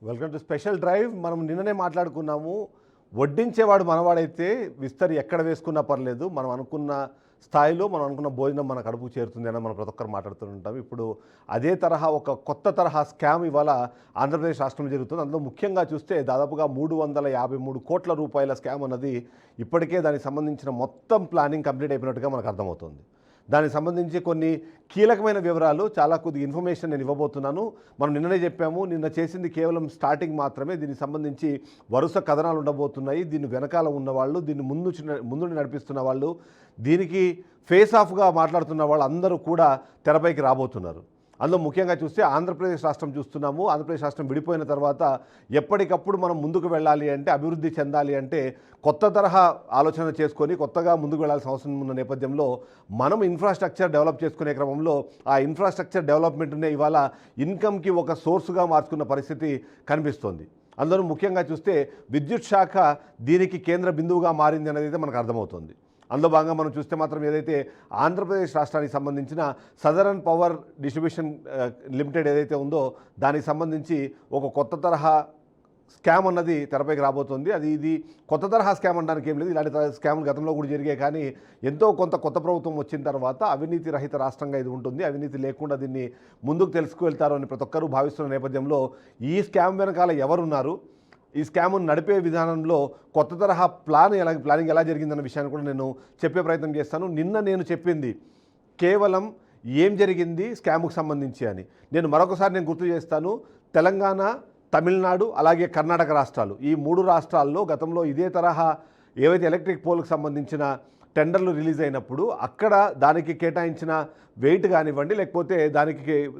Welcome to special drive. మనం నిన్ననే మాట్లాడుకున్నాము. వడ్డించేవాడు మనవాడైతే విస్తరి ఎక్కడ వేసుకున్నా పర్లేదు, మనం అనుకున్న స్థాయిలో మనం అనుకున్న భోజనం మన కడుపుకు చేరుతుంది అని మనం ప్రతి ఒక్కరు మాట్లాడుతుంటాం. ఇప్పుడు అదే తరహా ఒక కొత్త తరహా స్కామ్ ఇవాళ ఆంధ్రప్రదేశ్ రాష్ట్రంలో జరుగుతుంది. అందులో ముఖ్యంగా చూస్తే దాదాపుగా 353 కోట్ల రూపాయల స్కామ్ అన్నది ఇప్పటికే దానికి సంబంధించిన మొత్తం ప్లానింగ్ కంప్లీట్ అయిపోయినట్టుగా మనకు అర్థమవుతుంది. దానికి సంబంధించి కొన్ని కీలకమైన వివరాలు, చాలా కొద్దిగా ఇన్ఫర్మేషన్ నేను ఇవ్వబోతున్నాను. మనం నిన్ననే చెప్పాము, నిన్న చేసింది కేవలం స్టార్టింగ్ మాత్రమే. దీనికి సంబంధించి వరుస కథనాలు ఉండబోతున్నాయి. దీని వెనకాల ఉన్నవాళ్ళు, దీన్ని ముందు నడిపిస్తున్న వాళ్ళు, దీనికి ఫేస్ ఆఫ్గా మాట్లాడుతున్న వాళ్ళు అందరూ కూడా తెరపైకి రాబోతున్నారు. అందులో ముఖ్యంగా చూస్తే ఆంధ్రప్రదేశ్ రాష్ట్రం చూస్తున్నాము. ఆంధ్రప్రదేశ్ రాష్ట్రం విడిపోయిన తర్వాత ఎప్పటికప్పుడు మనం ముందుకు వెళ్ళాలి అంటే, అభివృద్ధి చెందాలి అంటే కొత్త తరహా ఆలోచన చేసుకొని కొత్తగా ముందుకు వెళ్ళాల్సిన అవసరం ఉన్న నేపథ్యంలో మనం ఇన్ఫ్రాస్ట్రక్చర్ డెవలప్ చేసుకునే క్రమంలో ఆ ఇన్ఫ్రాస్ట్రక్చర్ డెవలప్మెంట్నే ఇవాళ ఇన్కమ్కి ఒక సోర్సుగా మార్చుకున్న పరిస్థితి కనిపిస్తోంది. అందులో ముఖ్యంగా చూస్తే విద్యుత్ శాఖ దీనికి కేంద్ర బిందువుగా మారింది అనేది అయితే మనకు అర్థమవుతుంది. అందులో భాగంగా మనం చూస్తే మాత్రం ఏదైతే ఆంధ్రప్రదేశ్ రాష్ట్రానికి సంబంధించిన సదరన్ పవర్ డిస్ట్రిబ్యూషన్ లిమిటెడ్ ఏదైతే ఉందో దానికి సంబంధించి ఒక కొత్త తరహా స్కామ్ అన్నది తెరపైకి రాబోతుంది. ఇది కొత్త తరహా స్కామ్ అనడానికి ఏం లేదు. ఇలాంటి స్కామ్లు గతంలో కూడా జరిగాయి. కానీ ఎంతో కొంత కొత్త ప్రభుత్వం వచ్చిన తర్వాత అవినీతి రహిత రాష్ట్రంగా ఇది ఉంటుంది. అవినీతి లేకుండా దీన్ని ముందుకు తెలుసుకువెళ్తారు అని ప్రతి ఒక్కరూ భావిస్తున్న నేపథ్యంలో ఈ స్కామ్ వెనకాల ఎవరున్నారు, ఈ స్కామ్ను నడిపే విధానంలో కొత్త తరహా ప్లానింగ్ ఎలా జరిగిందన్న విషయాన్ని కూడా నేను చెప్పే ప్రయత్నం చేస్తాను. నిన్న నేను చెప్పింది కేవలం ఏం జరిగింది స్కామ్కు సంబంధించి అని. నేను మరొకసారి గుర్తు చేస్తాను. తెలంగాణ, తమిళనాడు అలాగే కర్ణాటక రాష్ట్రాలు, ఈ 3 రాష్ట్రాల్లో గతంలో ఇదే తరహా ఏవైతే ఎలక్ట్రిక్ పోల్కి సంబంధించిన టెండర్లు రిలీజ్ అయినప్పుడు అక్కడ దానికి కేటాయించిన వెయిట్ కానివ్వండి, లేకపోతే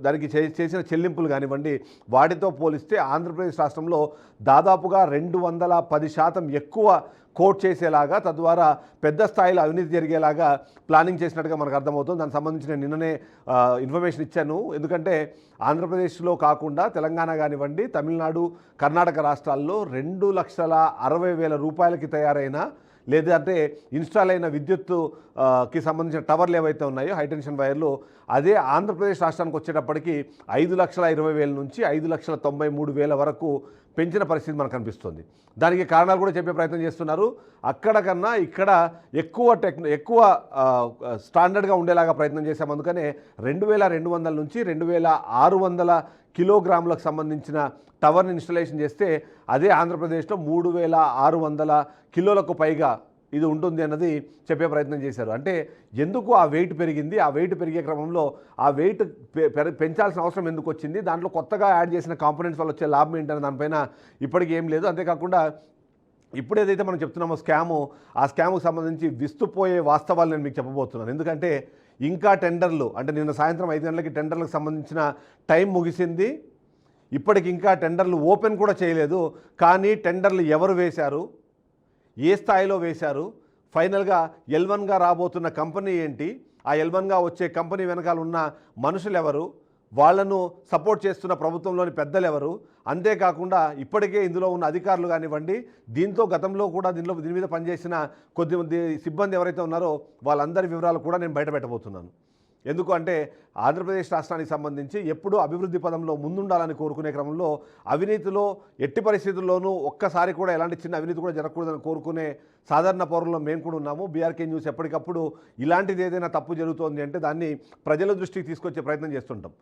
దానికి చేసిన చెల్లింపులు కానివ్వండి, వాటితో పోలిస్తే ఆంధ్రప్రదేశ్ రాష్ట్రంలో దాదాపుగా 210% ఎక్కువ కోట్ చేసేలాగా, తద్వారా పెద్ద స్థాయిలో అవినీతి జరిగేలాగా ప్లానింగ్ చేసినట్టుగా మనకు అర్థమవుతుంది. దానికి సంబంధించి నేను నిన్ననే ఇన్ఫర్మేషన్ ఇచ్చాను. ఎందుకంటే ఆంధ్రప్రదేశ్లో కాకుండా తెలంగాణ కానివ్వండి, తమిళనాడు, కర్ణాటక రాష్ట్రాల్లో 2,60,000 రూపాయలకి తయారైన లేదంటే ఇన్స్టాల్ అయిన విద్యుత్తుకి సంబంధించిన టవర్లు ఏవైతే ఉన్నాయో హైటెన్షన్ వైర్లు, అదే ఆంధ్రప్రదేశ్ రాష్ట్రానికి వచ్చేటప్పటికి 5,20,000 నుంచి 5,93,000 వరకు పెంచిన పరిస్థితి మనకు కనిపిస్తుంది. దానికి కారణాలు కూడా చెప్పే ప్రయత్నం చేస్తున్నారు. అక్కడ కన్నా ఇక్కడ ఎక్కువ స్టాండర్డ్గా ఉండేలాగా ప్రయత్నం చేశాం. అందుకనే 2,200 నుంచి 2,600 కిలోగ్రాములకు సంబంధించిన టవర్ని ఇన్స్టలేషన్ చేస్తే అదే ఆంధ్రప్రదేశ్లో 3,600 కిలోలకు పైగా ఇది ఉంటుంది అన్నది చెప్పే ప్రయత్నం చేశారు. అంటే ఎందుకు ఆ వెయిట్ పెరిగింది, ఆ వెయిట్ పెరిగే క్రమంలో ఆ వెయిట్ పెంచాల్సిన అవసరం ఎందుకు వచ్చింది, దాంట్లో కొత్తగా యాడ్ చేసిన కాంపోనెంట్స్ వల్ల వచ్చే లాభం ఏంటనే దానిపైన ఇప్పటికీ ఏం లేదు. అంతేకాకుండా ఇప్పుడు ఏదైతే మనం చెప్తున్నామో ఆ స్కామ్కు సంబంధించి విస్తుపోయే వాస్తవాలు నేను మీకు చెప్పబోతున్నాను. ఎందుకంటే ఇంకా టెండర్లు, అంటే నిన్న సాయంత్రం 5 గంటలకి టెండర్లకు సంబంధించిన టైం ముగిసింది. ఇప్పటికి ఇంకా టెండర్లు ఓపెన్ కూడా చేయలేదు. కానీ టెండర్లు ఎవరు వేశారు, ఏ స్థాయిలో వేశారు, ఫైనల్గా L1గా రాబోతున్న కంపెనీ ఏంటి, ఆ L1గా వచ్చే కంపెనీ వెనకాల ఉన్న మనుషులు ఎవరు, వాళ్లను సపోర్ట్ చేస్తున్న ప్రభుత్వంలోని పెద్దలు ఎవరు, అంతేకాకుండా ఇప్పటికే ఇందులో ఉన్న అధికారులు కానివ్వండి, గతంలో కూడా దీని మీద పనిచేసిన కొద్దిమంది సిబ్బంది ఎవరైతే ఉన్నారో వాళ్ళందరి వివరాలు కూడా నేను బయటపెట్టబోతున్నాను. ఎందుకు అంటే ఆంధ్రప్రదేశ్ రాష్ట్రానికి సంబంధించి ఎప్పుడూ అభివృద్ధి పదంలో ముందుండాలని కోరుకునే క్రమంలో అవినీతిలో ఎట్టి పరిస్థితుల్లోనూ ఒక్కసారి కూడా ఎలాంటి చిన్న అవినీతి కూడా జరగకూడదని కోరుకునే సాధారణ పౌరుల్లో మేము కూడా ఉన్నాము. బీఆర్కే న్యూస్ ఎప్పటికప్పుడు ఇలాంటిది ఏదైనా తప్పు జరుగుతోంది అంటే దాన్ని ప్రజల దృష్టికి తీసుకొచ్చే ప్రయత్నం చేస్తుంటాం.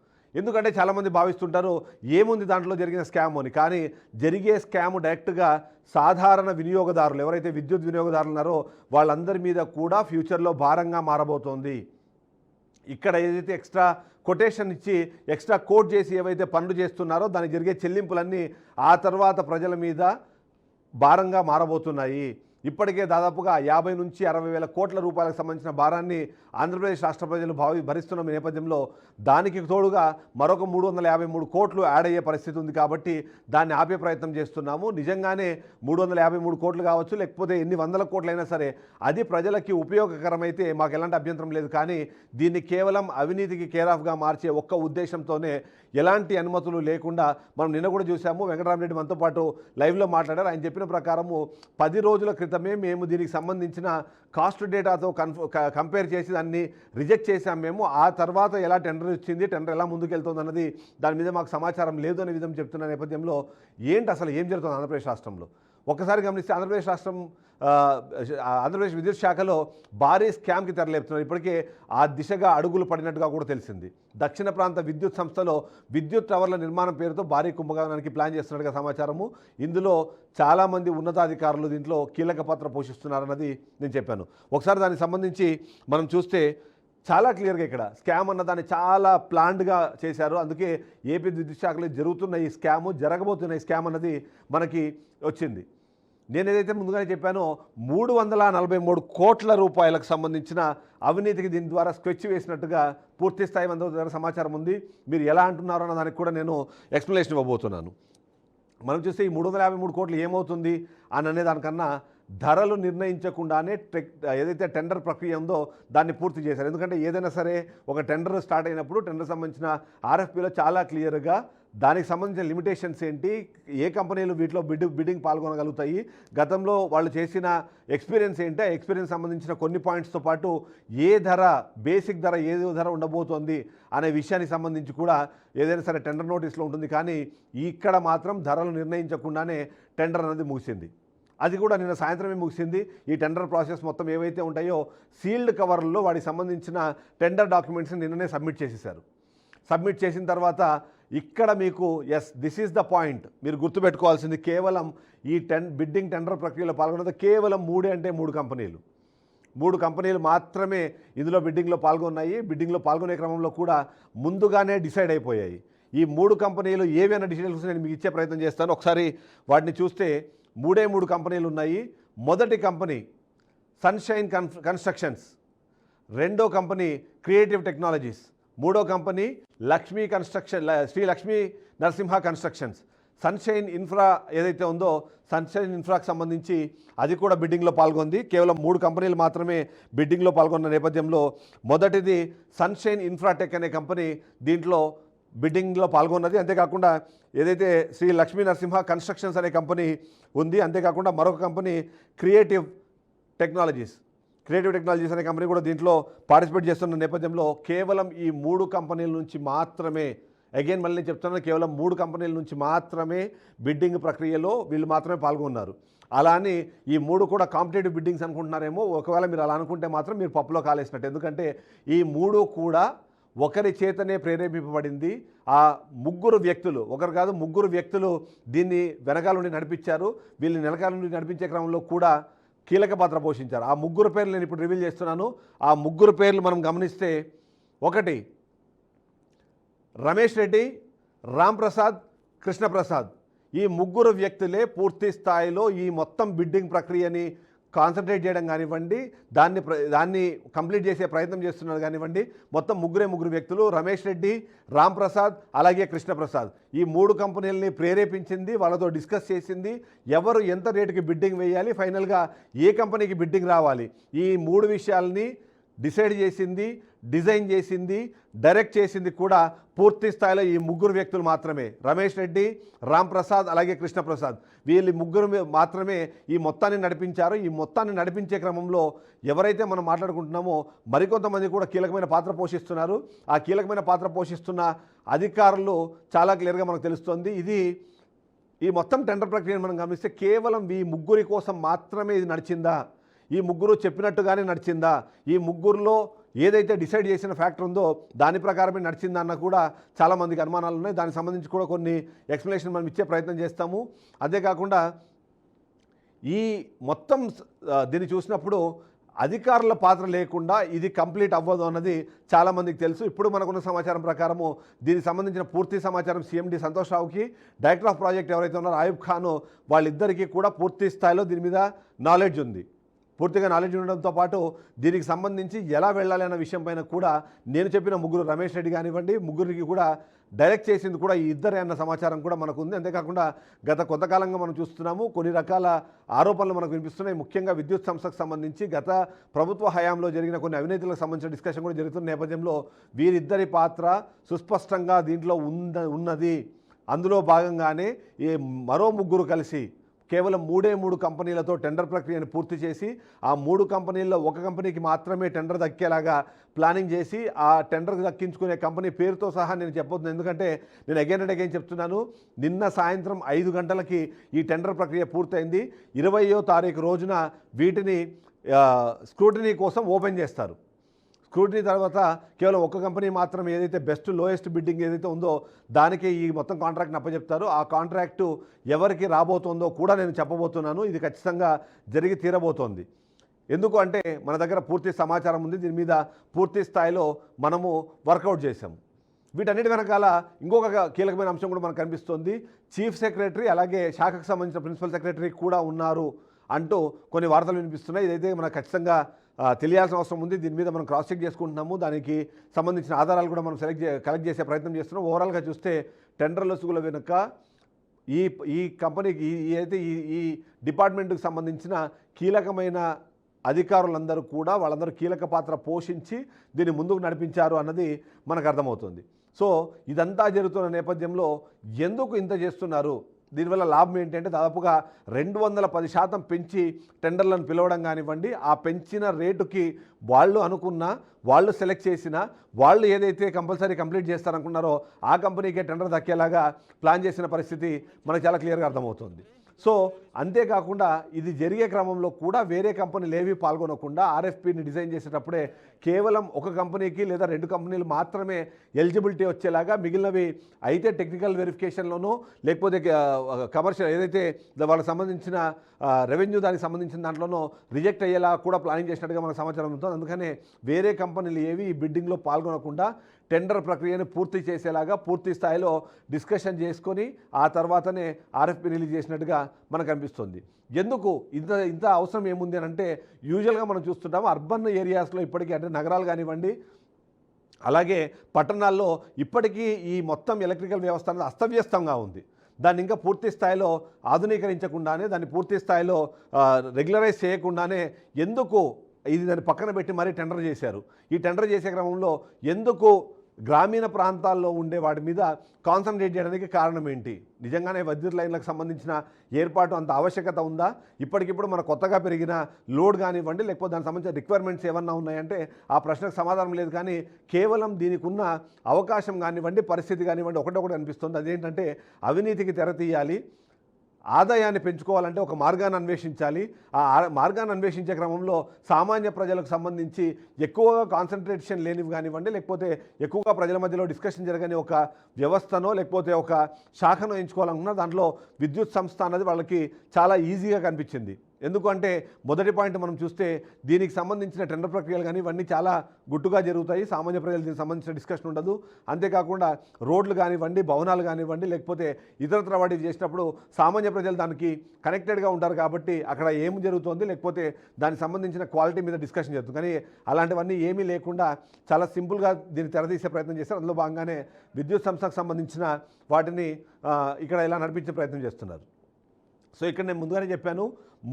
ఎందుకంటే చాలామంది భావిస్తుంటారు ఏముంది దాంట్లో జరిగిన స్కామ్ అని. కానీ జరిగే స్కామ్ డైరెక్ట్గా సాధారణ వినియోగదారులు, ఎవరైతే విద్యుత్ వినియోగదారులు ఉన్నారో వాళ్ళందరి మీద కూడా ఫ్యూచర్లో భారంగా మారబోతోంది. ఇక్కడ ఏదైతే ఎక్స్ట్రా కొటేషన్ ఇచ్చి ఎక్స్ట్రా కోట్ చేసి ఏవైతే పనులు చేస్తున్నారో దానికి జరిగే చెల్లింపులన్నీ ఆ తర్వాత ప్రజల మీద భారంగా మారబోతున్నాయి. ఇప్పటికే దాదాపుగా 50 నుంచి 60,000 కోట్ల రూపాయలకు సంబంధించిన భారాన్ని ఆంధ్రప్రదేశ్ రాష్ట్ర ప్రజలు భరిస్తున్న నేపథ్యంలో దానికి తోడుగా మరొక 353 కోట్లు యాడ్ అయ్యే పరిస్థితి ఉంది. కాబట్టి దాన్ని ఆపే ప్రయత్నం చేస్తున్నాము. నిజంగానే 353 కోట్లు కావచ్చు, లేకపోతే ఎన్ని వందల కోట్లైనా సరే అది ప్రజలకి ఉపయోగకరమైతే మాకు ఎలాంటి అభ్యంతరం లేదు. కానీ దీన్ని కేవలం అవినీతికి కేర్ ఆఫ్గా మార్చే ఒక్క ఉద్దేశంతోనే ఎలాంటి అనుమతులు లేకుండా మనం నిన్న కూడా చూసాము. వెంకటరామరెడ్డి మనతో పాటు లైవ్లో మాట్లాడారు. ఆయన చెప్పిన ప్రకారము 10 రోజుల క్రితం ఫలితమే మేము దీనికి సంబంధించిన కాస్ట్ డేటాతో కంపేర్ చేసి దాన్ని రిజెక్ట్ చేసాం మేము. ఆ తర్వాత ఎలా టెండర్ వచ్చింది, టెండర్ ఎలా ముందుకెళ్తుంది అన్నది దాని మీద మాకు సమాచారం లేదు అనే విధంగా చెప్తున్న నేపథ్యంలో ఏంటి అసలు ఏం జరుగుతుంది ఆంధ్రప్రదేశ్ రాష్ట్రంలో? ఒక్కసారి గమనిస్తే ఆంధ్రప్రదేశ్ విద్యుత్ శాఖలో భారీ స్కామ్కి తెరలేపుతున్నారు. ఇప్పటికే ఆ దిశగా అడుగులు పడినట్టుగా కూడా తెలిసింది. దక్షిణ ప్రాంత విద్యుత్ సంస్థలో విద్యుత్ టవర్ల నిర్మాణం పేరుతో భారీ కుంభకోణానికి ప్లాన్ చేస్తున్నట్టుగా సమాచారము. ఇందులో చాలామంది ఉన్నతాధికారులు దీంట్లో కీలక పాత్ర పోషిస్తున్నారన్నది నేను చెప్పాను. ఒకసారి దానికి సంబంధించి మనం చూస్తే చాలా క్లియర్గా ఇక్కడ స్కామ్ అన్నదాన్ని చాలా ప్లాన్డ్గా చేశారు. అందుకే ఏపీ విద్యుత్ శాఖలో జరుగుతున్న ఈ స్కాము, జరగబోతున్న ఈ స్కామ్ అన్నది మనకి వచ్చింది. నేను ఏదైతే ముందుగానే చెప్పానో 343 కోట్ల రూపాయలకు సంబంధించిన అవినీతికి దీని ద్వారా స్కెచ్ వేసినట్టుగా పూర్తి స్థాయి మంది దగ్గర సమాచారం ఉంది. మీరు ఎలా అంటున్నారో అన్న దానికి కూడా నేను ఎక్స్ప్లెనేషన్ ఇవ్వబోతున్నాను. మనం చూస్తే ఈ 353 కోట్లు ఏమవుతుంది అని అనే దానికన్నా ధరలు నిర్ణయించకుండానే ఏదైతే టెండర్ ప్రక్రియ ఉందో దాన్ని పూర్తి చేశారు. ఎందుకంటే ఏదైనా సరే ఒక టెండర్ స్టార్ట్ అయినప్పుడు టెండర్ సంబంధించిన ఆర్ఎఫ్పిలో చాలా క్లియర్గా దానికి సంబంధించిన లిమిటేషన్స్ ఏంటి, ఏ కంపెనీలు వీటిలో బిడ్డింగ్ పాల్గొనగలుగుతాయి, గతంలో వాళ్ళు చేసిన ఎక్స్పీరియన్స్ ఏంటి, ఆ ఎక్స్పీరియన్స్ సంబంధించిన కొన్ని పాయింట్స్తో పాటు ఏ ధర, బేసిక్ ధర ఏ ధర ఉండబోతోంది అనే విషయానికి సంబంధించి కూడా ఏదైనా సరే టెండర్ నోటీస్లో ఉంటుంది. కానీ ఇక్కడ మాత్రం ధరలు నిర్ణయించకుండానే టెండర్ అనేది ముగిసింది. అది కూడా నిన్న సాయంత్రమే ముగిసింది. ఈ టెండర్ ప్రాసెస్ మొత్తం ఏవైతే ఉంటాయో సీల్డ్ కవర్లలో వాటికి సంబంధించిన టెండర్ డాక్యుమెంట్స్ని నిన్ననే సబ్మిట్ చేసేసారు. సబ్మిట్ చేసిన తర్వాత ఇక్కడ మీకు దిస్ ఈజ్ ద పాయింట్ మీరు గుర్తుపెట్టుకోవాల్సింది. కేవలం ఈ బిడ్డింగ్ టెండర్ ప్రక్రియలో పాల్గొన్నది కేవలం 3 కంపెనీలు. 3 కంపెనీలు మాత్రమే ఇందులో బిడ్డింగ్లో పాల్గొన్నాయి. బిడ్డింగ్లో పాల్గొనే క్రమంలో కూడా ముందుగానే డిసైడ్ అయిపోయాయి. ఈ 3 కంపెనీలు ఏవైనా డీటెయిల్స్ నేను మీకు ఇచ్చే ప్రయత్నం చేస్తాను. ఒకసారి వాటిని చూస్తే 3 కంపెనీలు ఉన్నాయి. మొదటి కంపెనీ సన్షైన్ కన్స్ట్రక్షన్స్, రెండో కంపెనీ క్రియేటివ్ టెక్నాలజీస్, మూడో company Shri Lakshmi Narasimha Constructions. Sunshine Infra ఏదైతే ఉందో సన్షైన్ ఇన్ఫ్రాకి సంబంధించి అది కూడా బిడ్డింగ్లో పాల్గొంది. కేవలం 3 కంపెనీలు మాత్రమే బిడ్డింగ్లో పాల్గొన్న నేపథ్యంలో మొదటిది సన్షైన్ ఇన్ఫ్రాటెక్ అనే కంపెనీ దీంట్లో బిడ్డింగ్లో పాల్గొన్నది. అంతేకాకుండా ఏదైతే శ్రీ లక్ష్మీ నరసింహ కన్స్ట్రక్షన్స్ అనే కంపెనీ ఉంది, అంతేకాకుండా మరొక కంపెనీ క్రియేటివ్ టెక్నాలజీస్ అనే కంపెనీ కూడా దీంట్లో పార్టిసిపేట్ చేస్తున్న నేపథ్యంలో కేవలం ఈ 3 కంపెనీల నుంచి మాత్రమే, అగైన్ మళ్ళీ చెప్తున్నాను, కేవలం 3 కంపెనీల నుంచి మాత్రమే బిడ్డింగ్ ప్రక్రియలో వీళ్ళు మాత్రమే పాల్గొన్నారు. అలా అని ఈ 3 కూడా కాంపిటేటివ్ బిడ్డింగ్స్ అనుకుంటున్నారేమో. ఒకవేళ మీరు అలా అనుకుంటే మాత్రం మీరు పప్పులో కాలేసినట్టు. ఎందుకంటే ఈ 3 కూడా ఒకరి చేతనే ప్రేరేపింపబడింది. ఆ 3 వ్యక్తులు, ఒకరు కాదు 3 వ్యక్తులు దీన్ని వెనకాల నుండి నడిపించారు. వీళ్ళని వెనకాల నుండి నడిపించే క్రమంలో కూడా కీలక పాత్ర పోషించారు. ఆ 3 పేర్లు నేను ఇప్పుడు రివీల్ చేస్తున్నాను. ఆ 3 పేర్లు మనం గమనిస్తే, ఒకటి రమేష్ రెడ్డి, రామ్ ప్రసాద్, కృష్ణప్రసాద్. ఈ 3 వ్యక్తులే పూర్తి స్థాయిలో ఈ మొత్తం బిడ్డింగ్ ప్రక్రియని కాన్సన్ట్రేట్ చేయడం కానివ్వండి, దాన్ని కంప్లీట్ చేసే ప్రయత్నం చేస్తున్నారు కానివ్వండి. మొత్తం 3 వ్యక్తులు, రమేష్ రెడ్డి, రామ్ ప్రసాద్, అలాగే కృష్ణప్రసాద్. ఈ 3 కంపెనీలని ప్రేరేపించింది, వాళ్ళతో డిస్కస్ చేసింది, ఎవరు ఎంత రేటుకి బిడ్డింగ్ వేయాలి, ఫైనల్గా ఏ కంపెనీకి బిడ్డింగ్ రావాలి, ఈ 3 విషయాల్ని డిసైడ్ చేసింది, డిజైన్ చేసింది, డైరెక్ట్ చేసింది కూడా పూర్తి స్థాయిలో ఈ 3 వ్యక్తులు మాత్రమే. రమేష్ రెడ్డి, రామ్ ప్రసాద్, అలాగే కృష్ణప్రసాద్. వీళ్ళు 3 మాత్రమే ఈ మొత్తాన్ని నడిపించారు. ఈ మొత్తాన్ని నడిపించే క్రమంలో ఎవరైతే మనం మాట్లాడుకుంటున్నామో మరికొంతమంది కూడా కీలకమైన పాత్ర పోషిస్తున్నారు. ఆ కీలకమైన పాత్ర పోషిస్తున్న అధికారులు చాలా క్లియర్గా మనకు తెలుస్తుంది. ఈ మొత్తం టెండర్ ప్రక్రియను మనం గమనిస్తే కేవలం ఈ 3 కోసం మాత్రమే ఇది నడిచిందా, ఈ 3 చెప్పినట్టుగానే నడిచిందా, ఈ 3లో ఏదైతే డిసైడ్ చేసిన ఫ్యాక్టర్ ఉందో దాని ప్రకారమే నడిచిందన్న కూడా చాలామందికి అనుమానాలు ఉన్నాయి. దానికి సంబంధించి కూడా కొన్ని ఎక్స్ప్లెనేషన్ మనం ఇచ్చే ప్రయత్నం చేస్తాము. అంతేకాకుండా ఈ మొత్తం దీన్ని చూసినప్పుడు అధికారుల పాత్ర లేకుండా ఇది కంప్లీట్ అవ్వదు అన్నది చాలామందికి తెలుసు. ఇప్పుడు మనకున్న సమాచారం ప్రకారము దీనికి సంబంధించిన పూర్తి సమాచారం సీఎండి సంతోష్ రావుకి, డైరెక్టర్ ఆఫ్ ప్రాజెక్ట్ ఎవరైతే ఉన్నారో ఆయుబ్ ఖాన్, వాళ్ళిద్దరికీ కూడా పూర్తి స్థాయిలో దీని మీద నాలెడ్జ్ ఉంది. పూర్తిగా నాలెడ్జ్ ఉండడంతో పాటు దీనికి సంబంధించి ఎలా వెళ్ళాలి అన్న విషయం పైన కూడా నేను చెప్పిన 3 రమేష్ రెడ్డి కానివ్వండి, 3కి కూడా డైరెక్ట్ చేసింది కూడా ఈ ఇద్దరే అన్న సమాచారం కూడా మనకు ఉంది. అంతేకాకుండా గత కొంతకాలంగా మనం చూస్తున్నాము, కొన్ని రకాల ఆరోపణలు మనకు వినిపిస్తున్నాయి. ముఖ్యంగా విద్యుత్ సంస్థకు సంబంధించి గత ప్రభుత్వ హయాంలో జరిగిన కొన్ని అవినీతులకు సంబంధించిన డిస్కషన్ కూడా జరుగుతున్న నేపథ్యంలో వీరిద్దరి పాత్ర సుస్పష్టంగా దీంట్లో ఉన్నది. అందులో భాగంగానే ఈ మరో 3 కలిసి కేవలం 3 కంపెనీలతో టెండర్ ప్రక్రియను పూర్తి చేసి ఆ 3 కంపెనీల్లో ఒక కంపెనీకి మాత్రమే టెండర్ దక్కేలాగా ప్లానింగ్ చేసి ఆ టెండర్ దక్కించుకునే కంపెనీ పేరుతో సహా నేను చెప్పబోతున్నాను. ఎందుకంటే నేను అగైన్ అండ్ అగైన్ చెప్తున్నాను, నిన్న సాయంత్రం 5 గంటలకి ఈ టెండర్ ప్రక్రియ పూర్తయింది. 20వ తారీఖు రోజున వీటిని స్క్రూటినీ కోసం ఓపెన్ చేస్తారు. స్క్రూటినీ తర్వాత కేవలం ఒక కంపెనీ మాత్రం ఏదైతే బెస్ట్ లోయెస్ట్ బిడ్డింగ్ ఏదైతే ఉందో దానికి ఈ మొత్తం కాంట్రాక్ట్ని అప్పచెప్తారు. ఆ కాంట్రాక్టు ఎవరికి రాబోతుందో కూడా నేను చెప్పబోతున్నాను. ఇది ఖచ్చితంగా జరిగి తీరబోతోంది. ఎందుకు అంటే మన దగ్గర పూర్తి సమాచారం ఉంది. దీని మీద పూర్తి స్థాయిలో మనము వర్కౌట్ చేసాము. వీటన్నిటి వెనకాల ఇంకొక కీలకమైన అంశం కూడా మనకు కనిపిస్తోంది. చీఫ్ సెక్రటరీ అలాగే శాఖకు సంబంధించిన ప్రిన్సిపల్ సెక్రటరీ కూడా ఉన్నారు అంటూ కొన్ని వార్తలు వినిపిస్తున్నాయి. ఇదైతే మనకు ఖచ్చితంగా తెలియాల్సిన అవసరం ఉంది. దీని మీద మనం క్రాస్ చెక్ చేసుకుంటున్నాము. దానికి సంబంధించిన ఆధారాలు కూడా మనం కలెక్ట్ చేసే ప్రయత్నం చేస్తున్నాం. ఓవరాల్గా చూస్తే టెండర్ లొసుగుల వెనుక ఈ కంపెనీకి ఏదైతే ఈ డిపార్ట్మెంట్కి సంబంధించిన కీలకమైన అధికారులందరూ కూడా వాళ్ళందరూ కీలక పాత్ర పోషించి దీన్ని ముందుకు నడిపించారు అన్నది మనకు అర్థమవుతుంది. సో ఇదంతా జరుగుతున్న నేపథ్యంలో ఎందుకు ఇంత చేస్తున్నారు, దీనివల్ల లాభం ఏంటంటే దాదాపుగా 210% పెంచి టెండర్లను పిలవడం కానివ్వండి, ఆ పెంచిన రేటుకి వాళ్ళు అనుకున్న వాళ్ళు సెలెక్ట్ చేసిన వాళ్ళు ఏదైతే కంపల్సరీ కంప్లీట్ చేస్తారనుకున్నారో ఆ కంపెనీకే టెండర్ దక్కేలాగా ప్లాన్ చేసిన పరిస్థితి మనకు చాలా క్లియర్గా అర్థమవుతుంది. సో అంతేకాకుండా ఇది జరిగే క్రమంలో కూడా వేరే కంపెనీలు ఏవి పాల్గొనకుండా ఆర్ఎఫ్పిని డిజైన్ చేసేటప్పుడే కేవలం ఒక కంపెనీకి లేదా 2 కంపెనీలు మాత్రమే ఎలిజిబిలిటీ వచ్చేలాగా, మిగిలినవి అయితే టెక్నికల్ వెరిఫికేషన్లోనూ లేకపోతే కమర్షియల్ ఏదైతే వాళ్ళకి సంబంధించిన రెవెన్యూ దానికి సంబంధించిన దాంట్లోనూ రిజెక్ట్ అయ్యేలా కూడా ప్లానింగ్ చేసినట్టుగా మనకు సమాచారం ఉంటుంది. అందుకనే వేరే కంపెనీలు ఏవి ఈ బిడ్డింగ్లో పాల్గొనకుండా టెండర్ ప్రక్రియను పూర్తి చేసేలాగా పూర్తి స్థాయిలో డిస్కషన్ చేసుకొని ఆ తర్వాతనే ఆర్ఎఫ్పి రిలీజ్ చేసినట్టుగా మనకు అనిపిస్తుంది. ఎందుకు ఇంత అవసరం ఏముంది అని అంటే, యూజువల్గా మనం చూస్తుంటాము అర్బన్ ఏరియాస్లో ఇప్పటికీ అంటే నగరాలు కానివ్వండి అలాగే పట్టణాల్లో ఇప్పటికీ ఈ మొత్తం ఎలక్ట్రికల్ వ్యవస్థ అనేది అస్తవ్యస్తంగా ఉంది. దాన్ని ఇంకా పూర్తి స్థాయిలో ఆధునీకరించకుండానే, దాన్ని పూర్తి స్థాయిలో రెగ్యులరైజ్ చేయకుండానే ఎందుకు దాన్ని పక్కన పెట్టి మరీ టెండర్ చేశారు. ఈ టెండర్ చేసే క్రమంలో ఎందుకు గ్రామీణ ప్రాంతాల్లో ఉండే వాటి మీద కాన్సన్ట్రేట్ చేయడానికి కారణం ఏంటి? నిజంగానే విద్యుత్ లైన్లకు సంబంధించిన ఏర్పాటు అంత ఆవశ్యకత ఉందా? ఇప్పటికిప్పుడు మన కొత్తగా పెరిగిన లోడ్ కానివ్వండి లేకపోతే దానికి సంబంధించిన రిక్వైర్మెంట్స్ ఏమన్నా ఉన్నాయంటే ఆ ప్రశ్నకు సమాధానం లేదు. కానీ కేవలం దీనికి ఉన్న అవకాశం కానివ్వండి, పరిస్థితి కానివ్వండి ఒకటొకటి అనిపిస్తుంది. అదేంటంటే అవినీతికి తెర తీయాలి, ఆదాయాన్ని పెంచుకోవాలంటే ఒక మార్గాన్ని అన్వేషించాలి. ఆ మార్గాన్ని అన్వేషించే క్రమంలో సామాన్య ప్రజలకు సంబంధించి ఎక్కువగా కాన్సన్ట్రేషన్ లేనివి కానివ్వండి లేకపోతే ఎక్కువగా ప్రజల మధ్యలో డిస్కషన్ జరగని ఒక వ్యవస్థనో లేకపోతే ఒక శాఖనో ఎంచుకోవాలనుకున్నా దాంట్లో విద్యుత్ సంస్థ అన్నది వాళ్ళకి చాలా ఈజీగా కనిపించింది. ఎందుకంటే మొదటి పాయింట్ మనం చూస్తే దీనికి సంబంధించిన టెండర్ ప్రక్రియలు కానీ ఇవన్నీ చాలా గుట్టుగా జరుగుతాయి. సామాన్య ప్రజలు దీనికి సంబంధించిన డిస్కషన్ ఉండదు. అంతేకాకుండా రోడ్లు కానివ్వండి, భవనాలు కానివ్వండి లేకపోతే ఇతరత్ర వాటికి చేసినప్పుడు సామాన్య ప్రజలు దానికి కనెక్టెడ్గా ఉంటారు కాబట్టి అక్కడ ఏం జరుగుతుంది లేకపోతే దానికి సంబంధించిన క్వాలిటీ మీద డిస్కషన్ జరుగుతుంది. కానీ అలాంటివన్నీ ఏమీ లేకుండా చాలా సింపుల్గా దీన్ని తెరదీసే ప్రయత్నం చేస్తారు. అందులో భాగంగానే విద్యుత్ సంస్థకు సంబంధించిన వాటిని ఇక్కడ ఇలా నడిపించే ప్రయత్నం చేస్తున్నారు. సో ఇక్కడ నేను ముందుగానే చెప్పాను,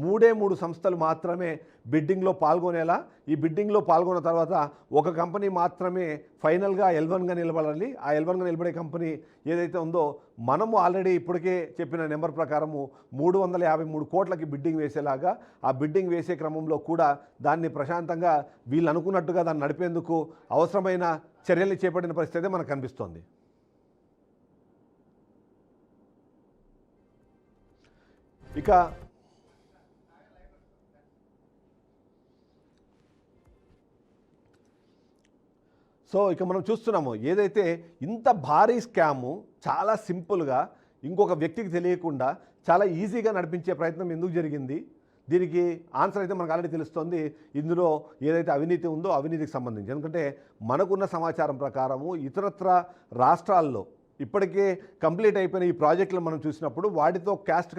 3 సంస్థలు మాత్రమే బిడ్డింగ్లో పాల్గొనేలా. ఈ బిడ్డింగ్లో పాల్గొన్న తర్వాత ఒక కంపెనీ మాత్రమే ఫైనల్గా L1గా నిలబడాలి. ఆ L1గా నిలబడే కంపెనీ ఏదైతే ఉందో మనము ఆల్రెడీ ఇప్పటికే చెప్పిన నెంబర్ ప్రకారము 353 కోట్లకి బిడ్డింగ్ వేసేలాగా, ఆ బిడ్డింగ్ వేసే క్రమంలో కూడా దాన్ని ప్రశాంతంగా వీళ్ళు అనుకున్నట్టుగా దాన్ని నడిపేందుకు అవసరమైన చర్యల్ని చేపట్టిన పరిస్థితి మనకు కనిపిస్తోంది. ఇక మనం చూస్తున్నాము ఏదైతే ఇంత భారీ స్కాము చాలా సింపుల్గా ఇంకొక వ్యక్తికి తెలియకుండా చాలా ఈజీగా నడిపించే ప్రయత్నం ఎందుకు జరిగింది? దీనికి ఆన్సర్ అయితే మనకు ఆల్రెడీ తెలుస్తుంది. ఇందులో ఏదైతే అవినీతి ఉందో అవినీతికి సంబంధించి. ఎందుకంటే మనకున్న సమాచారం ప్రకారము ఇతరత్ర రాష్ట్రాల్లో ఇప్పటికే కంప్లీట్ అయిపోయిన ఈ ప్రాజెక్టులు మనం చూసినప్పుడు వాటితో కాస్ట్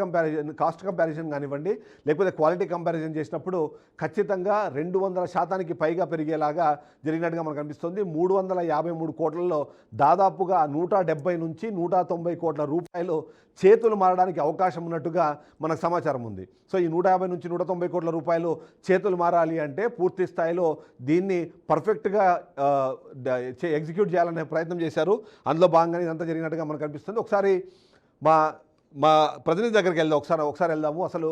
కంపారిజన్ కానివ్వండి లేకపోతే క్వాలిటీ కంపారిజన్ చేసినప్పుడు ఖచ్చితంగా 200% పైగా పెరిగేలాగా జరిగినట్టుగా మనకు అనిపిస్తుంది. 353 కోట్లలో దాదాపుగా 170 నుంచి 190 కోట్ల రూపాయలు చేతులు మారడానికి అవకాశం ఉన్నట్టుగా మనకు సమాచారం ఉంది. సో ఈ 150 నుంచి 190 కోట్ల రూపాయలు చేతులు మారాలి అంటే పూర్తి స్థాయిలో దీన్ని పర్ఫెక్ట్గా ఎగ్జిక్యూట్ చేయాలనే ప్రయత్నం చేశారు. అందులో భాగంగానే ఇదంతా జరిగినట్టుగా మనకు అనిపిస్తుంది. ఒకసారి మా మా ప్రతినిధి దగ్గరికి వెళ్దాం, ఒకసారి వెళ్దాము. అసలు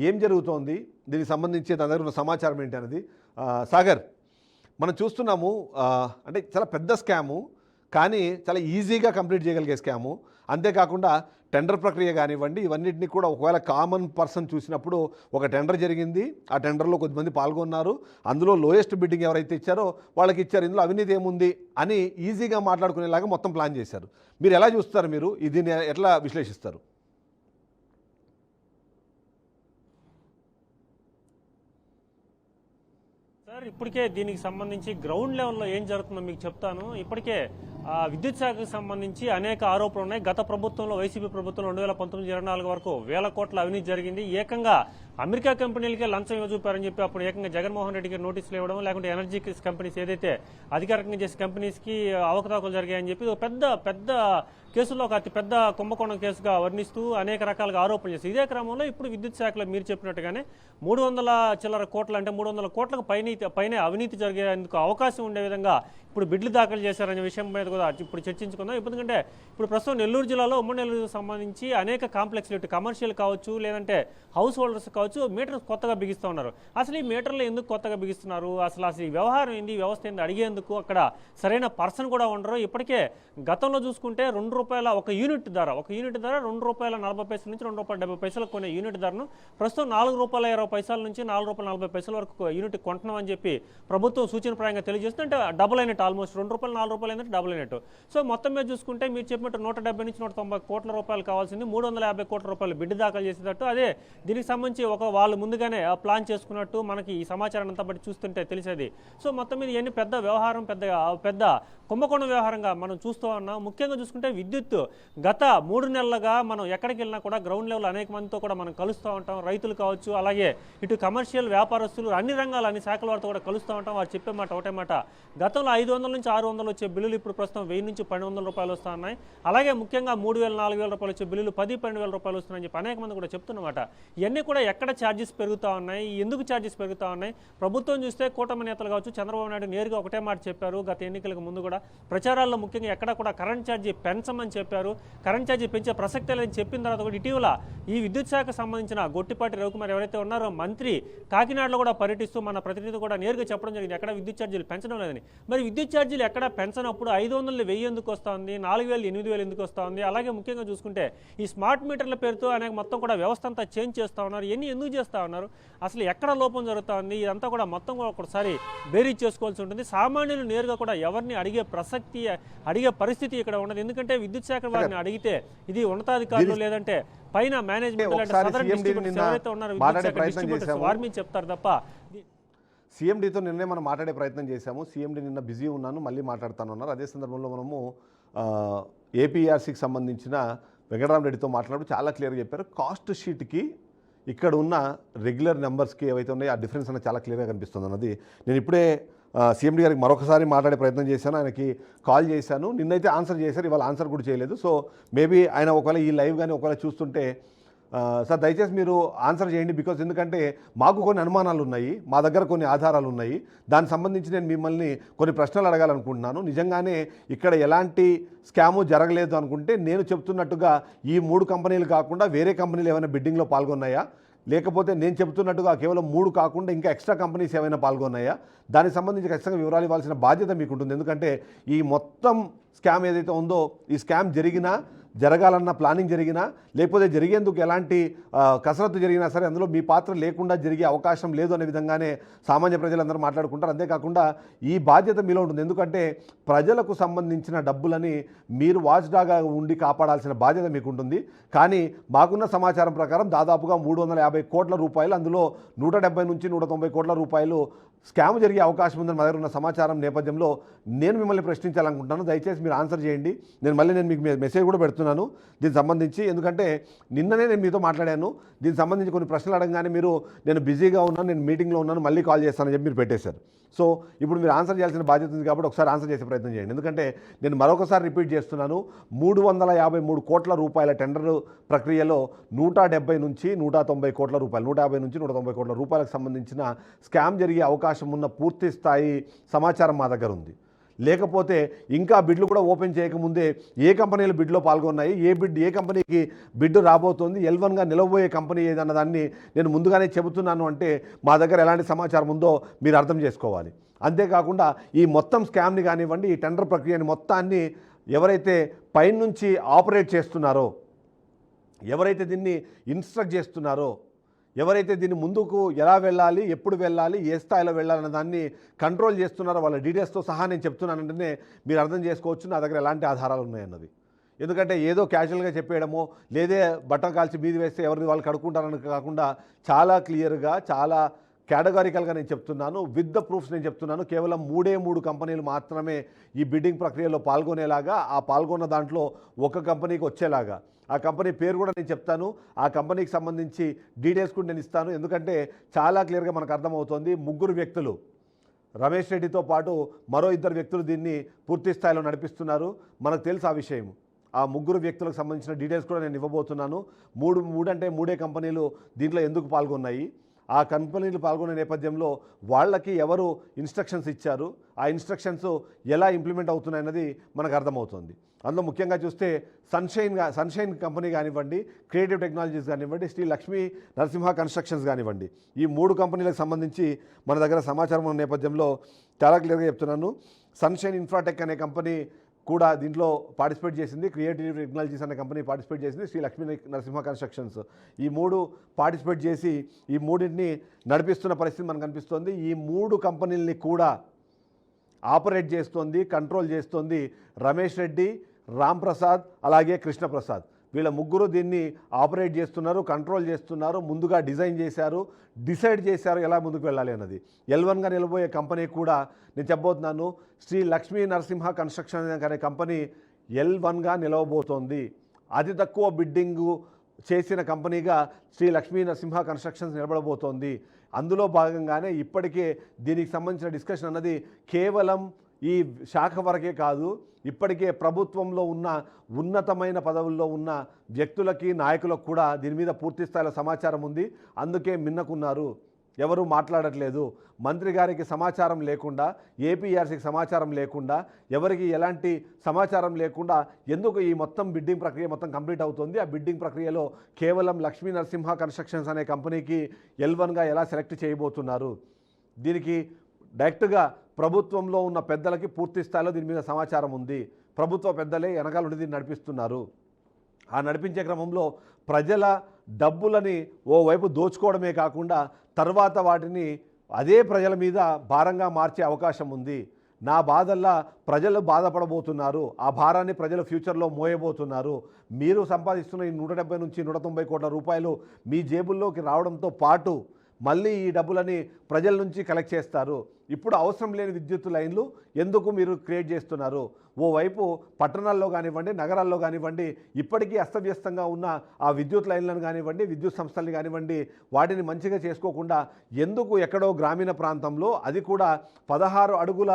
ఏం జరుగుతోంది, దీనికి సంబంధించి దాని దగ్గర ఉన్న సమాచారం ఏంటి అనేది. సాగర్, మనం చూస్తున్నాము, అంటే చాలా పెద్ద స్కాము, కానీ చాలా ఈజీగా కంప్లీట్ చేయగలిగే స్కాము. అంతేకాకుండా టెండర్ ప్రక్రియ కానివ్వండి, ఇవన్నిటిని కూడా ఒకవేళ కామన్ పర్సన్ చూసినప్పుడు ఒక టెండర్ జరిగింది, ఆ టెండర్లో కొద్దిమంది పాల్గొన్నారు, అందులో లోయెస్ట్ బిడ్డింగ్ ఎవరైతే ఇచ్చారో వాళ్ళకి ఇచ్చారు, ఇందులో అవినీతి ఏముంది అని ఈజీగా మాట్లాడుకునేలాగా మొత్తం ప్లాన్ చేశారు. మీరు ఎలా చూస్తారు, మీరు దీన్ని ఎట్లా విశ్లేషిస్తారు? సార్, ఇప్పటికే దీనికి సంబంధించి గ్రౌండ్ లెవెల్లో ఏం జరుగుతుందో మీకు చెప్తాను. ఇప్పటికే విద్యుత్ శాఖకు సంబంధించి అనేక ఆరోపణలు ఉన్నాయి. గత ప్రభుత్వంలో, వైసీపీ ప్రభుత్వంలో 2019-24 వరకు వేల కోట్ల అవినీతి జరిగింది. ఏకంగా అమెరికా కంపెనీలకే లంచం ఇవ్వజూపారని చెప్పి అప్పుడు ఏకంగా జగన్మోహన్ రెడ్డికి నోటీసులు ఇవ్వడం, లేకుంటే ఎనర్జీ కంపెనీస్ ఏదైతే అధికారికంగా చేసే కంపెనీస్కి అవకతవకలు జరిగాయని చెప్పి పెద్ద పెద్ద కేసుల్లో ఒక అతి పెద్ద కుంభకోణం కేసుగా వర్ణిస్తూ అనేక రకాలుగా ఆరోపణలు చేసి, ఇదే క్రమంలో ఇప్పుడు విద్యుత్ శాఖలో మీరు చెప్పినట్టుగానే 300 చిల్లర కోట్లు, అంటే 300 కోట్లకు పైనే అవినీతి జరిగేందుకు అవకాశం ఉండే విధంగా ఇప్పుడు బిడ్లు దాఖలు చేశారనే విషయం మీద కూడా ఇప్పుడు చర్చించుకుందాం. ఎందుకంటే ఇప్పుడు ప్రస్తుతం నెల్లూరు జిల్లాలో, ఉమ్మడి నెల్లూరుకు సంబంధించి అనేక కాంప్లెక్స్లు, ఇటు కమర్షియల్ కావచ్చు, లేదంటే హౌస్ హోల్డర్స్ కావచ్చు, మీటర్స్ కొత్తగా బిగిస్తూ ఉన్నారు. అసలు ఈ మీటర్లు ఎందుకు కొత్తగా బిగిస్తున్నారు, అసలు ఈ వ్యవహారం ఏంది, వ్యవస్థ ఏంది అడిగేందుకు అక్కడ సరైన పర్సన్ కూడా ఉండరు. ఇప్పటికే గతంలో చూసుకుంటే ₹2 ఒక యూనిట్ ధర ₹2.40 నుంచి ₹2.70 కొనే యూనిట్ ధరను ప్రస్తుతం ₹4.20 నుంచి ₹4.40 వరకు యూనిట్ కొంటున్నామని చెప్పి ప్రభుత్వం సూచనప్రాయంగా తెలియజేస్తుంది. అంటే డబుల్ అయినట్టు, ఆల్మోస్ట్ ₹2 ₹4 అయితే డబుల్ అయినట్టు. సో మొత్తం మీద చూసుకుంటే మీరు చెప్పినట్టు 170 నుంచి 190 కోట్ల రూపాయలు కావాల్సింది 350 కోట్ల రూపాయలు బిడ్డు దాఖలు చేసేటట్టు. అదే దీనికి సంబంధించి వాళ్ళు ముందుగానే ప్లాన్ చేసుకున్నట్టు మనకి ఈ సమాచారం అంతా బట్టి చూస్తుంటే తెలిసేది. సో మొత్తం మీద ఇవన్నీ పెద్ద వ్యవహారం, పెద్ద కుంభకోణం వ్యవహారంగా మనం చూస్తూ ఉన్నాం. ముఖ్యంగా చూసుకుంటే విద్యుత్ గత 3 నెలలుగా మనం ఎక్కడికి వెళ్ళినా కూడా గ్రౌండ్ లెవెల్ అనేక మందితో కూడా మనం కలుస్తూ ఉంటాం. రైతులు కావచ్చు, అలాగే ఇటు కమర్షియల్ వ్యాపారస్తులు, అన్ని రంగాలు, అన్ని శాఖల వారితో కూడా కలుస్తూ ఉంటాం. వారు చెప్పే మాట ఒకటే మాట, గతంలో 500 నుంచి 600 వచ్చే బిల్లులు ఇప్పుడు ప్రస్తుతం 1000 నుంచి 1200 రూపాయలు వస్తూ ఉన్నాయి. అలాగే ముఖ్యంగా 3000, 4000 రూపాయలు వచ్చే బిల్లులు 10-12 రూపాయలు వస్తున్నాయని చెప్పి అనేక మంది కూడా చెప్తున్నమాట. ఇవన్నీ కూడా ఎక్కడ ఛార్జెస్ పెరుగుతూ ఉన్నాయి, ఎందుకు ఛార్జెస్ పెరుగుతూ ఉన్నాయి? ప్రభుత్వం చూస్తే కూటమి నేతలు కావచ్చు, చంద్రబాబు నాయుడు నేరుగా ఒకటే మాట చెప్పారు. గత ఎన్నికలకు ముందు కూడా ప్రచారాల్లో ముఖ్యంగా ఎక్కడ కూడా కరెంట్ ఛార్జీ పెంచమని చెప్పారు. కరెంట్ ఛార్జీ పెంచే ప్రసక్తే లేదని చెప్పిన తర్వాత కూడా ఇటీవల ఈ విద్యుత్ శాఖకు సంబంధించిన గొట్టిపాటి రవికుమార్ ఎవరైతే ఉన్నారో మంత్రి, కాకినాడలో కూడా పర్యటిస్తూ మన ప్రతినిధి కూడా నేరుగా చెప్పడం జరిగింది, ఎక్కడ విద్యుత్ ఛార్జీలు పెంచడం లేదని. మరి విద్యుత్ ఛార్జీలు ఎక్కడ పెంచనప్పుడు 500 1000 ఎందుకు వస్తూ ఉంది, 4000 8000 ఎందుకు వస్తూ ఉంది? అలాగే ముఖ్యంగా చూసుకుంటే ఈ స్మార్ట్ మీటర్ల పేరుతో అనేక మొత్తం కూడా వ్యవస్థ అంతా చేంజ్ చేస్తూ ఉన్నారు. ఇవన్నీ ఎందుకు చేస్తూ ఉన్నారు, అసలు ఎక్కడ లోపం జరుగుతూ ఉంది? ఇదంతా కూడా మొత్తం కూడా ఒకసారి బేరీజ్ చేసుకోవాల్సి ఉంటుంది. సామాన్యులు నేరుగా కూడా ఎవరిని అడిగే పరిస్థితి ఇక్కడ ఉండదు. ఎందుకంటే విద్యుత్ శాఖ వారిని అడిగితే ఇది ఉన్నతాధికారులు లేదంటే పైన మేనేజ్మెంట్ వారి మీద చెప్తారు తప్ప. సీఎండీతో నిన్నే మనం మాట్లాడే ప్రయత్నం చేశాము. సీఎండీ నిన్న బిజీ ఉన్నాను, మళ్ళీ మాట్లాడుతాను అన్నారు. అదే సందర్భంలో మనము ఏపీఆర్సీకి సంబంధించిన వెంకటరామరెడ్డితో మాట్లాడినప్పుడు చాలా క్లియర్గా చెప్పారు. కాస్ట్ షీట్కి ఇక్కడ ఉన్న రెగ్యులర్ నెంబర్స్కి ఏవైతే ఉన్నాయో ఆ డిఫరెన్స్ అనేది చాలా క్లియర్గా కనిపిస్తుంది అన్నది. నేను ఇప్పుడే సీఎండీ గారికి మరొకసారి మాట్లాడే ప్రయత్నం చేశాను, ఆయనకి కాల్ చేశాను. నిన్నైతే ఆన్సర్ చేశారు, ఇవాళ ఆన్సర్ కూడా చేయలేదు. సో మేబీ ఆయన ఒకవేళ ఈ లైవ్ కానీ ఒకవేళ చూస్తుంటే, సార్ దయచేసి మీరు ఆన్సర్ చేయండి, బికాజ్ ఎందుకంటే మాకు కొన్ని అనుమానాలు ఉన్నాయి, మా దగ్గర కొన్ని ఆధారాలు ఉన్నాయి, దానికి సంబంధించి నేను మిమ్మల్ని కొన్ని ప్రశ్నలు అడగాలనుకుంటున్నాను. నిజంగానే ఇక్కడ ఎలాంటి స్కాము జరగలేదు అనుకుంటే నేను చెప్తున్నట్టుగా ఈ 3 కంపెనీలు కాకుండా వేరే కంపెనీలు ఏమైనా బిడ్డింగ్లో పాల్గొన్నాయా, లేకపోతే నేను చెబుతున్నట్టుగా కేవలం 3 కాకుండా ఇంకా ఎక్స్ట్రా కంపెనీస్ ఏమైనా పాల్గొన్నాయా, దానికి సంబంధించి ఖచ్చితంగా వివరాలు ఇవ్వాల్సిన బాధ్యత మీకు ఉంటుంది. ఎందుకంటే ఈ మొత్తం స్కామ్ ఏదైతే ఉందో, ఈ స్కామ్ జరగాలన్న ప్లానింగ్ జరిగినా, లేకపోతే జరిగేందుకు ఎలాంటి కసరత్తు జరిగినా సరే అందులో మీ పాత్ర లేకుండా జరిగే అవకాశం లేదు అనే విధంగానే సామాన్య ప్రజలందరూ మాట్లాడుకుంటారు. అంతేకాకుండా ఈ బాధ్యత మీలో ఉంటుంది. ఎందుకంటే ప్రజలకు సంబంధించిన డబ్బులని మీరు వాచ్డాగా ఉండి కాపాడాల్సిన బాధ్యత మీకు ఉంటుంది. కానీ మాకున్న సమాచారం ప్రకారం దాదాపుగా 350 కోట్ల రూపాయలు, అందులో 170 నుంచి 190 కోట్ల రూపాయలు స్కామ్ జరిగే అవకాశం ఉందని మా దగ్గర ఉన్న సమాచారం నేపథ్యంలో నేను మిమ్మల్ని ప్రశ్నించాలనుకుంటున్నాను. దయచేసి మీరు ఆన్సర్ చేయండి. నేను మీకు మెసేజ్ కూడా పెడుతున్నాను దీనికి సంబంధించి. ఎందుకంటే నిన్ననే నేను మీతో మాట్లాడాను, దీనికి సంబంధించి కొన్ని ప్రశ్నలు అడగగానే మీరు నేను బిజీగా ఉన్నాను, నేను మీటింగ్లో ఉన్నాను, మళ్ళీ కాల్ చేస్తానని చెప్పి మీరు పెట్టేశారు. సో ఇప్పుడు మీరు ఆన్సర్ చేయాల్సిన బాధ్యత ఉంది కాబట్టి ఒకసారి ఆన్సర్ చేసే ప్రయత్నం చేయండి. ఎందుకంటే నేను మరొకసారి రిపీట్ చేస్తున్నాను, 353 కోట్ల రూపాయల టెండర్ ప్రక్రియలో 170 నుంచి 190 కోట్ల రూపాయలు, 150 నుంచి 190 కోట్ల రూపాయలకు సంబంధించిన స్కామ్ జరిగే అవకాశం ఉన్న పూర్తి స్థాయి సమాచారం మా దగ్గర ఉంది. లేకపోతే ఇంకా బిడ్లు కూడా ఓపెన్ చేయకముందే ఏ కంపెనీలు బిడ్లో పాల్గొన్నాయి, ఏ కంపెనీకి బిడ్ రాబోతోంది, L1గా నిలవబోయే కంపెనీ ఏదన్న దాన్ని నేను ముందుగానే చెబుతున్నాను అంటే మా దగ్గర ఎలాంటి సమాచారం ఉందో మీరు అర్థం చేసుకోవాలి. అంతేకాకుండా ఈ మొత్తం స్కామ్ని కానివ్వండి, ఈ టెండర్ ప్రక్రియని మొత్తాన్ని ఎవరైతే పైనుంచి ఆపరేట్ చేస్తున్నారో, ఎవరైతే దీన్ని ఇన్స్ట్రక్ట్ చేస్తున్నారో, ఎవరైతే దీన్ని ముందుకు ఎలా వెళ్ళాలి, ఎప్పుడు వెళ్ళాలి, ఏ స్థాయిలో వెళ్ళాలన్న దాన్ని కంట్రోల్ చేస్తున్నారో వాళ్ళ డీటెయిల్స్తో సహా నేను చెప్తున్నానంటేనే మీరు అర్థం చేసుకోవచ్చు నా దగ్గర ఎలాంటి ఆధారాలు ఉన్నాయన్నది. ఎందుకంటే ఏదో క్యాజువల్గా చెప్పేయడమో లేదే బట్టలు కాల్చి మీది వేస్తే ఎవరిని వాళ్ళు కడుక్కుంటారని కాకుండా చాలా క్లియర్గా, చాలా కేటగారికల్గా నేను చెప్తున్నాను, విత్ ద ప్రూఫ్స్ నేను చెప్తున్నాను. కేవలం 3 కంపెనీలు మాత్రమే ఈ బిడ్డింగ్ ప్రక్రియలో పాల్గొనేలాగా, ఆ పాల్గొన్న దాంట్లో ఒక కంపెనీకి వచ్చేలాగా, ఆ కంపెనీ పేరు కూడా నేను చెప్తాను, ఆ కంపెనీకి సంబంధించి డీటెయిల్స్ కూడా నేను ఇస్తాను. ఎందుకంటే చాలా క్లియర్గా మనకు అర్థమవుతోంది 3 వ్యక్తులు, రమేష్ రెడ్డితో పాటు మరో 2 వ్యక్తులు దీన్ని పూర్తి స్థాయిలో నడిపిస్తున్నారు. మనకు తెలుసు ఆ విషయం. ఆ 3 వ్యక్తులకు సంబంధించిన డీటెయిల్స్ కూడా నేను ఇవ్వబోతున్నాను. 3 కంపెనీలు దీంట్లో ఎందుకు పాల్గొన్నాయి, ఆ కంపెనీలు పాల్గొనే నేపథ్యంలో వాళ్ళకి ఎవరు ఇన్స్ట్రక్షన్స్ ఇచ్చారు, ఆ ఇన్స్ట్రక్షన్స్ ఎలా ఇంప్లిమెంట్ అవుతున్నాయన్నది మనకు అర్థమవుతుంది. అందులో ముఖ్యంగా చూస్తే సన్షైన్ కంపెనీ కానివ్వండి, క్రియేటివ్ టెక్నాలజీస్ కానివ్వండి, శ్రీ లక్ష్మీ నరసింహ కన్స్ట్రక్షన్స్ కానివ్వండి, ఈ 3 కంపెనీలకు సంబంధించి మన దగ్గర సమాచారం ఉన్న నేపథ్యంలో చాలా క్లియర్గా చెప్తున్నాను. సన్షైన్ ఇన్ఫ్రాటెక్ అనే కంపెనీ కూడా దీంట్లో పార్టిసిపేట్ చేసింది, క్రియేటివ్ టెక్నాలజీస్ అనే కంపెనీ పార్టిసిపేట్ చేసింది, శ్రీ లక్ష్మీ నరసింహ కన్స్ట్రక్షన్స్. ఈ 3 పార్టిసిపేట్ చేసి ఈ 3ని నడిపిస్తున్న పరిస్థితి మనకు కనిపిస్తోంది. ఈ 3 కంపెనీలని కూడా ఆపరేట్ చేస్తోంది, కంట్రోల్ చేస్తోంది రమేష్ రెడ్డి, రామ్ ప్రసాద్, అలాగే కృష్ణప్రసాద్. వీళ్ళ 3 దీన్ని ఆపరేట్ చేస్తున్నారు, కంట్రోల్ చేస్తున్నారు, ముందుగా డిజైన్ చేశారు, డిసైడ్ చేశారు ఎలా ముందుకు వెళ్ళాలి అన్నది. L1గా నిలబోయే కంపెనీ కూడా నేను చెప్పబోతున్నాను, శ్రీ లక్ష్మీ నరసింహ కన్స్ట్రక్షన్ అనే కంపెనీ L1గా నిలవబోతోంది. అతి తక్కువ బిడ్డింగు చేసిన కంపెనీగా శ్రీ లక్ష్మీ నరసింహ కన్స్ట్రక్షన్స్ నిలబడబోతోంది. అందులో భాగంగానే ఇప్పటికే దీనికి సంబంధించిన డిస్కషన్ అన్నది కేవలం ఈ శాఖ వరకే కాదు, ఇప్పటికే ప్రభుత్వంలో ఉన్న ఉన్నతమైన పదవుల్లో ఉన్న వ్యక్తులకి, నాయకులకు కూడా దీని మీద పూర్తి స్థాయిలో సమాచారం ఉంది. అందుకే మిన్నకున్నారు, ఎవరు మాట్లాడట్లేదు. మంత్రి గారికి సమాచారం లేకుండా, ఏపీఆర్సీకి సమాచారం లేకుండా, ఎవరికి ఎలాంటి సమాచారం లేకుండా ఎందుకు ఈ మొత్తం బిడ్డింగ్ ప్రక్రియ మొత్తం కంప్లీట్ అవుతుంది. ఆ బిడ్డింగ్ ప్రక్రియలో కేవలం లక్ష్మీ నరసింహ కన్స్ట్రక్షన్స్ అనే కంపెనీకి L1గా ఎలా సెలెక్ట్ చేయబోతున్నారు, దీనికి డైరెక్ట్గా ప్రభుత్వంలో ఉన్న పెద్దలకి పూర్తి స్థాయిలో దీని మీద సమాచారం ఉంది. ప్రభుత్వ పెద్దలే వెనకాల ఉండి దీన్ని నడిపిస్తున్నారు. ఆ నడిపించే క్రమంలో ప్రజల డబ్బులని ఓవైపు దోచుకోవడమే కాకుండా తర్వాత వాటిని అదే ప్రజల మీద భారంగా మార్చే అవకాశం ఉంది. నా బాధల్లా ప్రజలు బాధపడబోతున్నారు, ఆ భారాన్ని ప్రజలు ఫ్యూచర్లో మోయబోతున్నారు. మీరు సంపాదిస్తున్న ఈ 170 నుంచి 190 కోట్ల రూపాయలు మీ జేబుల్లోకి రావడంతో పాటు మళ్ళీ ఈ డబ్బులని ప్రజల నుంచి కలెక్ట్ చేస్తారు. ఇప్పుడు అవసరం లేని విద్యుత్ లైన్లు ఎందుకు మీరు క్రియేట్ చేస్తున్నారు? ఓవైపు పట్టణాల్లో కానివ్వండి, నగరాల్లో కానివ్వండి, ఇప్పటికీ అస్తవ్యస్తంగా ఉన్న ఆ విద్యుత్ లైన్లను కానివ్వండి, విద్యుత్ సంస్థల్ని కానివ్వండి, వాటిని మంచిగా చేసుకోకుండా ఎందుకు ఎక్కడో గ్రామీణ ప్రాంతంలో, అది కూడా 16 అడుగుల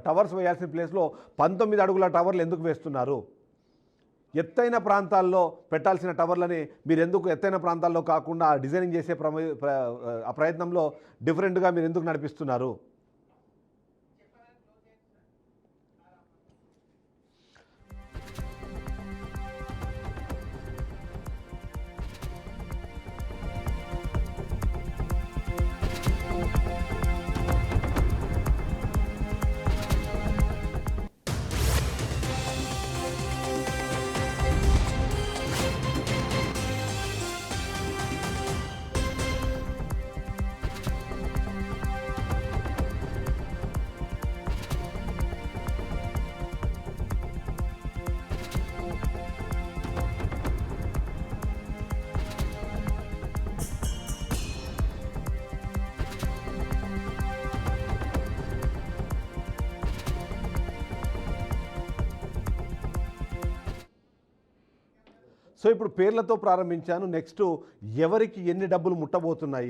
టవర్స్ వేయాల్సిన ప్లేస్లో 19 అడుగుల టవర్లు ఎందుకు వేస్తున్నారు? ఎత్తైన ప్రాంతాల్లో పెట్టాల్సిన టవర్లని మీరు ఎందుకు ఎత్తైన ప్రాంతాల్లో కాకుండా డిజైనింగ్ చేసే ఆ ప్రయత్నంలో డిఫరెంట్గా మీరు ఎందుకు నడిపిస్తున్నారు? సో ఇప్పుడు పేర్లతో ప్రారంభించాను. నెక్స్ట్ ఎవరికి ఎన్ని డబ్బులు ముట్టబోతున్నాయి,